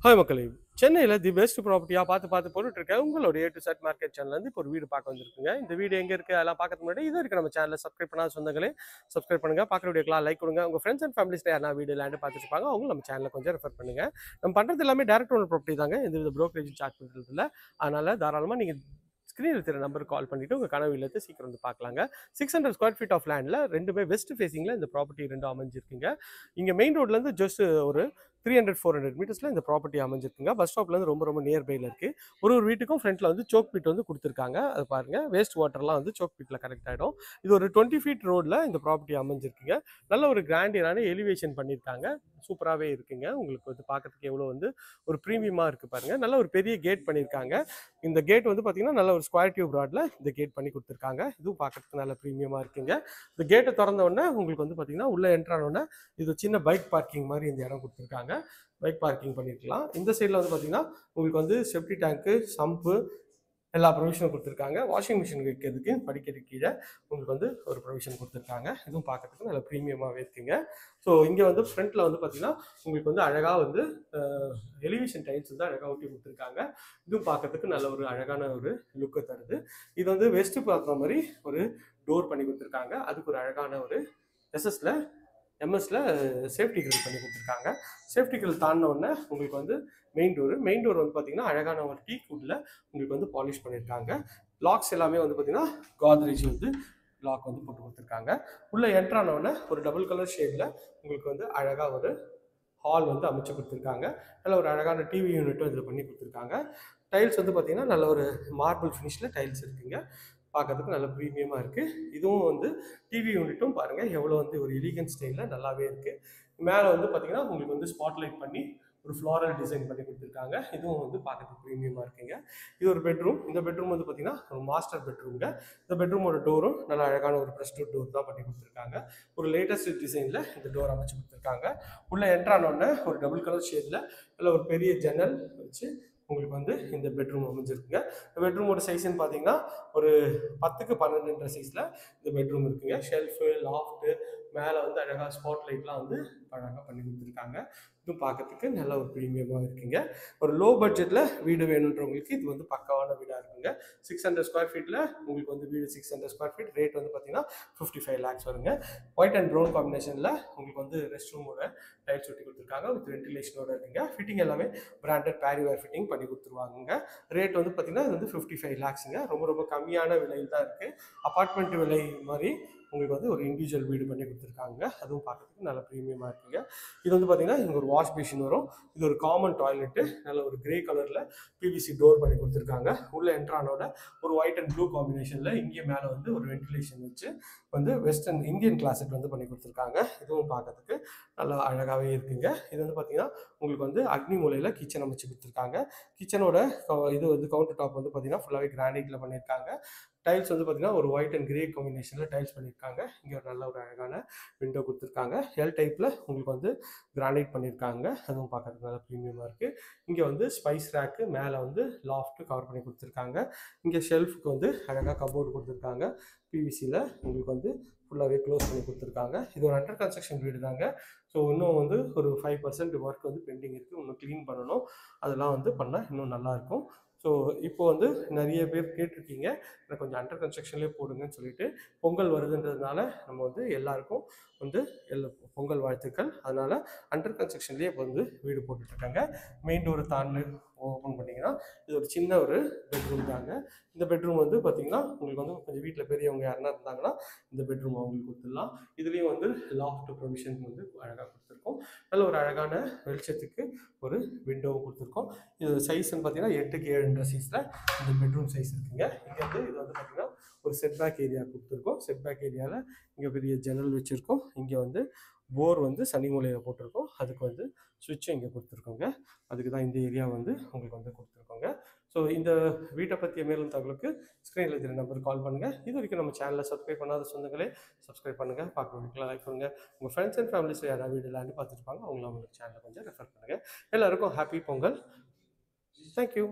Hi மக்களே! சென்னையில the best ப்ராப்பர்ட்டியா பார்த்து போட்டுட்டு இருக்கேன். உங்களோட ஏ டு இசட் மார்க்கெட் சேனல்லேருந்து இப்போ ஒரு வீடு பார்க்க வந்திருக்குங்க. இந்த வீடு எங்க இருக்கு அதெல்லாம் பார்க்கறதுக்கு முன்னாடி இது வரைக்கும் நம்ம சேனலை சப்ஸ்கிரைப் பண்ணாத சொந்தங்களே சப்ஸ்கிரைப் பண்ணுங்க. பார்க்குற வீடியோக்கெல்லாம் லைக் கொடுங்க. உங்க ஃப்ரெண்ட்ஸ் அண்ட் ஃபேமிலிஸ்ல யாரா வீடு லேண்டு பார்த்துட்டு இருப்பாங்க அவங்க நம்ம சேனலை கொஞ்சம் ரெஃபர் பண்ணுங்க. நம்ம பண்றது எல்லாமே டேரக்ட் ஓனர் ப்ராப்பர்ட்டி தாங்க. எந்தவித ப்ரோக்கரேஜ் சார்ஜ் பண்ணுறது இல்லை. அதனால தாராளமாக நீங்கள் ஸ்க்ரீனில் தெரிய நம்பருக்கு கால் பண்ணிவிட்டு உங்கள் கனவு இல்லத்தை சீக்கிரம் வந்து பார்க்கலாங்க. 600 ஸ்கொயர் ஃபீட் ஆஃப் லேண்டில் ரெண்டுமே வெஸ்ட் ஃபேஸிங்கில் இந்த ப்ராப்பர்ட்டி ரெண்டும் அமைஞ்சிருக்குங்க. இங்கே மெயின் ரோட்லேருந்து ஜஸ்ட் ஒரு 300-400 மீட்டர்ஸில் இந்த ப்ராப்பர்ட்டி அமைஞ்சிருக்குங்க. பஸ் ஸ்டாப்லேருந்து ரொம்ப நியர்பையில் இருக்குது. ஒரு வீட்டுக்கும் ஃப்ரண்ட்டில் வந்து சோக் பீட் வந்து கொடுத்துருக்காங்க. அது பாருங்கள், வேஸ்ட் வாட்டர்லாம் வந்து சோக் பீட்டில் கனெக்ட் ஆகிடும். இது ஒரு 20 ஃபீட் ரோடில் இந்த ப்ராப்பர்ட்டி அமைஞ்சிருக்குங்க. நல்ல ஒரு கிராண்டியரான எலிவேஷன் பண்ணியிருக்காங்க. சூப்பராகவே இருக்குங்க. உங்களுக்கு வந்து பார்க்கறதுக்கு எவ்வளோ வந்து ஒரு ப்ரீமியமாக இருக்குது பாருங்கள். நல்ல ஒரு பெரிய கேட் பண்ணியிருக்காங்க. இந்த கேட் வந்து பார்த்தீங்கன்னா நல்ல ஒரு ஸ்கொயர் டியூப் ராட்ல இந்த கேட் பண்ணி கொடுத்துருக்காங்க. இதுவும் பார்க்கறதுக்கு நல்ல ப்ரீமியமாக இருக்குங்க. இந்த கேட்டை திறந்த உடனே உங்களுக்கு வந்து பார்த்தீங்கன்னா உள்ளே என்ட்ரான உடனே இது சின்ன பைக் பார்க்கிங் மாதிரி இந்த இடம் கொடுத்துருக்காங்க. பைக் பார்க்கிங் பண்ணிருக்கலாம். இந்த சைடில் வந்து பார்த்தீங்கன்னா உங்களுக்கு வந்து செப்டி டேங்க்கு, சம்பு எல்லா ப்ரொவிஷனும் கொடுத்துருக்காங்க. வாஷிங் மிஷின் வைக்கிறதுக்கு படிக்கட்டு கீழே உங்களுக்கு வந்து ஒரு ப்ரொவிஷன் கொடுத்துருக்காங்க. இதுவும் பார்க்கறதுக்கு நல்ல ப்ரீமியமாகவே இருக்குங்க. ஸோ இங்கே வந்து ஃப்ரண்ட்டில் வந்து பார்த்தீங்கன்னா உங்களுக்கு வந்து அழகாக வந்து எலிவேஷன் டைல்ஸ் வந்து அழகாக ஒட்டி கொடுத்துருக்காங்க. இதுவும் பார்க்கறதுக்கு நல்ல ஒரு அழகான ஒரு லுக்கை தருது. இது வந்து வெஸ்ட் பார்க்குற மாதிரி ஒரு டோர் பண்ணி கொடுத்துருக்காங்க. அதுக்கு ஒரு அழகான ஒரு எம்எஸ்ல சேஃப்டி கிரில் பண்ணி கொடுத்துருக்காங்க. சேஃப்டி கிரில் தாண்டின உடனே உங்களுக்கு வந்து மெயின் டோர் வந்து பார்த்தீங்கன்னா அழகான ஒரு டீ குட்டில் உங்களுக்கு வந்து பாலிஷ் பண்ணியிருக்காங்க. லாக்ஸ் எல்லாமே வந்து பார்த்தீங்கன்னா காத்ரேஜ் வந்து லாக் வந்து போட்டு கொடுத்துருக்காங்க. உள்ளே என்ட்ரான உடனே ஒரு டபுள் கலர் ஷேடில் உங்களுக்கு வந்து அழகாக ஒரு ஹால் வந்து அமைச்சு கொடுத்துருக்காங்க. நல்ல ஒரு அழகான டிவி யூனிட்டும் இதில் பண்ணி கொடுத்துருக்காங்க. டைல்ஸ் வந்து பார்த்தீங்கன்னா நல்ல ஒரு மார்பிள் ஃபினிஷில் டைல்ஸ் இருக்குங்க. பார்க்கறதுக்கு நல்ல ப்ரீமியமாக இருக்குது. இதுவும் வந்து டிவி யூனிட்டும் பாருங்கள் எவ்வளோ வந்து ஒரு எலிகன்ட் ஸ்டைலில் நல்லாவே இருக்குது. மேலே வந்து பார்த்தீங்கன்னா உங்களுக்கு வந்து ஸ்பாட்லைட் பண்ணி ஒரு ஃப்ளாரல் டிசைன் பண்ணி கொடுத்துருக்காங்க. இதுவும் வந்து பார்க்கறதுக்கு ப்ரீமியமாக இருக்குங்க. இது ஒரு பெட்ரூம். இந்த பெட்ரூம் வந்து பார்த்தீங்கன்னா ஒரு மாஸ்டர் பெட்ரூம்ங்க. இந்த பெட்ரூமோட டோரும் நல்ல அழகான ஒரு ப்ரெஸ் டோர் தான் பண்ணி கொடுத்துருக்காங்க. ஒரு லேட்டஸ்ட் டிசைனில் இந்த டோர் அமைச்சு கொடுத்துருக்காங்க. உள்ளே என்ட்ரானோடனே ஒரு டபுள் கலர் ஷேடில் நல்ல ஒரு பெரிய ஜன்னல் வச்சு உங்களுக்கு வந்து இந்த பெட்ரூம் அமைஞ்சிருக்குங்க. இந்த பெட்ரூமோட சைஸ்ன்னு பார்த்தீங்கன்னா ஒரு 10க்கு 12 சைஸில் இந்த பெட்ரூம் இருக்குங்க. ஷெல்ஃபு, லாஃப்ட்டு, மேலே வந்து அழகாக ஸ்பாட் லைட்லாம் வந்து அழகாக பண்ணி கொடுத்துருக்காங்க. இதுவும் பார்க்கறதுக்கு நல்ல ஒரு ப்ரீமியமாக இருக்குங்க. ஒரு லோ பட்ஜெட்டில் வீடு வேணுன்றவங்களுக்கு இது வந்து பக்காவான வீடாக இருக்குங்க. 600 ஸ்கொயர் ஃபீட்டில் உங்களுக்கு வந்து வீடு 600 ஸ்கொயர் ஃபீட் ரேட் வந்து பார்த்தீங்கன்னா 55 lakhs வருங்க. ஒயிட் அண்ட் ப்ரௌன் காம்பினேஷனில் உங்களுக்கு வந்து ரெஸ்ட் ரூமோட டைல்ஸ் ஒட்டி கொடுத்துருக்காங்க. வித் வென்டிலேஷனோட இருக்குங்க. ஃபிட்டிங் எல்லாமே பிராண்டட் பேரிவேர் ஃபிட்டிங் பண்ணி கொடுத்துருவாங்க. ரேட் வந்து பார்த்தீங்கன்னா இது வந்து 55 lakhsங்க. ரொம்ப கம்மியான விலையில் தான் இருக்குது. அப்பார்ட்மெண்ட் விலை மாதிரி உங்களுக்கு வந்து ஒரு இண்டிவிஜுவல் வீடு பண்ணி கொடுத்துருக்காங்க. அதுவும் பார்க்கறதுக்கு நல்ல ப்ரீமியமாக இருக்குங்க. இது வந்து பார்த்தீங்கன்னா இங்கே ஒரு வாஷ் பேஷன் வரும். இது ஒரு காமன் டாய்லெட்டு. நல்ல ஒரு கிரே கலரில் பிவிசி டோர் பண்ணி கொடுத்துருக்காங்க. உள்ள என்ட்ரானோட ஒரு ஒயிட் அண்ட் ப்ளூ காம்பினேஷனில் இங்கே மேலே வந்து ஒரு வென்டிலேஷன் வச்சு வந்து வெஸ்டர்ன் இந்தியன் கிளாஸட் வந்து பண்ணி கொடுத்துருக்காங்க. இதுவும் பார்க்கறதுக்கு நல்லா அழகாகவே இருக்குங்க. இது வந்து பார்த்தீங்கன்னா உங்களுக்கு வந்து அக்னி மூலையில் கிச்சன் அமைச்சு கொடுத்துருக்காங்க. கிச்சனோட இது வந்து கவுண்டர் டாப் வந்து பார்த்தீங்கன்னா ஃபுல்லாகவே கிரானைட்டில் பண்ணியிருக்காங்க. டைல்ஸ் வந்து பார்த்தீங்கன்னா ஒரு ஒயிட் அண்ட் கிரே காம்பினேஷனில் டைல்ஸ் பண்ணியிருக்காங்க. இங்கே ஒரு நல்ல ஒரு அழகான விண்டோ கொடுத்துருக்காங்க. எல் டைப்பில் உங்களுக்கு வந்து கிரானைட் பண்ணியிருக்காங்க. அதுவும் பார்க்கறதுக்கு நல்லா ப்ரீமியமாக இருக்குது. இங்கே வந்து ஸ்பைஸ் ரேக்கு, மேலே வந்து லாஃப்ட்டு கவர் பண்ணி கொடுத்துருக்காங்க. இங்கே ஷெல்ஃபுக்கு வந்து அழகாக கபோர்டு கொடுத்துருக்காங்க. பிவிசியில் உங்களுக்கு வந்து ஃபுல்லாகவே க்ளோஸ் பண்ணி கொடுத்துருக்காங்க. இது ஒரு அண்டர் கன்ஸ்ட்ரக்ஷன் வீடு தாங்க. ஸோ இன்னும் வந்து ஒரு 5% ஒர்க் வந்து பெண்டிங் இருக்குது. இன்னும் க்ளீன் பண்ணணும். அதெல்லாம் வந்து பண்ணால் இன்னும் நல்லாயிருக்கும். ஸோ இப்போ வந்து நிறைய பேர் கேட்டிருக்கீங்க, எனக்கு கொஞ்சம் அண்டர் கன்ஸ்ட்ரக்ஷன்லேயே போடுங்கன்னு சொல்லிட்டு. பொங்கல் வருதுன்றதுனால நம்ம வந்து எல்லாருக்கும் வந்து பொங்கல் வாழ்த்துக்கள். அதனால் அண்டர் கன்ஸ்ட்ரக்ஷன்லேயே இப்போ வந்து வீடு போட்டுட்ருக்காங்க. மெயின் டோர் தாண்டி ஓப்பன் பண்ணிங்கன்னா இது ஒரு சின்ன ஒரு பெட்ரூம் தாங்க. இந்த பெட்ரூம் வந்து பார்த்திங்கன்னா உங்களுக்கு வந்து கொஞ்சம் வீட்டில் பெரியவங்க யாருன்னா இருந்தாங்கன்னா இந்த பெட்ரூம் அவங்களுக்கு கொடுத்துடலாம். இதுலேயும் வந்து லாஃப்ட் ப்ரொவிஷன் வந்து அழகாக கொடுத்துருக்கோம். நல்ல ஒரு அழகான வெளிச்சத்துக்கு ஒரு விண்டோவும் கொடுத்துருக்கோம். இது சைஸ்ன்னு பார்த்தீங்கன்னா 8க்கு 7 சைஸில் இந்த பெட்ரூம் சைஸ் இருக்குங்க. இங்கே வந்து இது வந்து பார்த்திங்கன்னா ஒரு செட்பேக் ஏரியா கொடுத்துருக்கோம். செட்பேக் ஏரியாவில் இங்கே பெரிய ஜன்னல் வச்சுருக்கோம். இங்கே வந்து போர் வந்து சனி மூலையில் போட்டிருக்கோம். அதுக்கு வந்து சுவிட்சும் இங்கே கொடுத்துருக்கோங்க. அதுக்கு தான் இந்த ஏரியா வந்து உங்களுக்கு வந்து கொடுத்துருக்கோங்க. ஸோ இந்த வீட்டை பற்றிய மேலும் தகவலுக்கு ஸ்க்ரீனில் இருக்கிற நம்பருக்கு கால் பண்ணுங்கள். இது வரைக்கும் நம்ம சேனலை சப்ஸ்கிரைப் பண்ணாத சொந்தங்களே சப்ஸ்கிரைப் பண்ணுங்கள். பார்க்குறவங்களுக்குலாம் லைக் பண்ணுங்கள். உங்கள் ஃப்ரெண்ட்ஸ் அண்ட் ஃபேமிலிஸில் யாராவது வீடு லேண்டு பார்த்துருப்பாங்க அவங்கள உங்களுக்கு சேனலை கொஞ்சம் ரெஃபர் பண்ணுங்கள். எல்லாருக்கும் ஹாப்பி பொங்கல். தேங்க்யூ.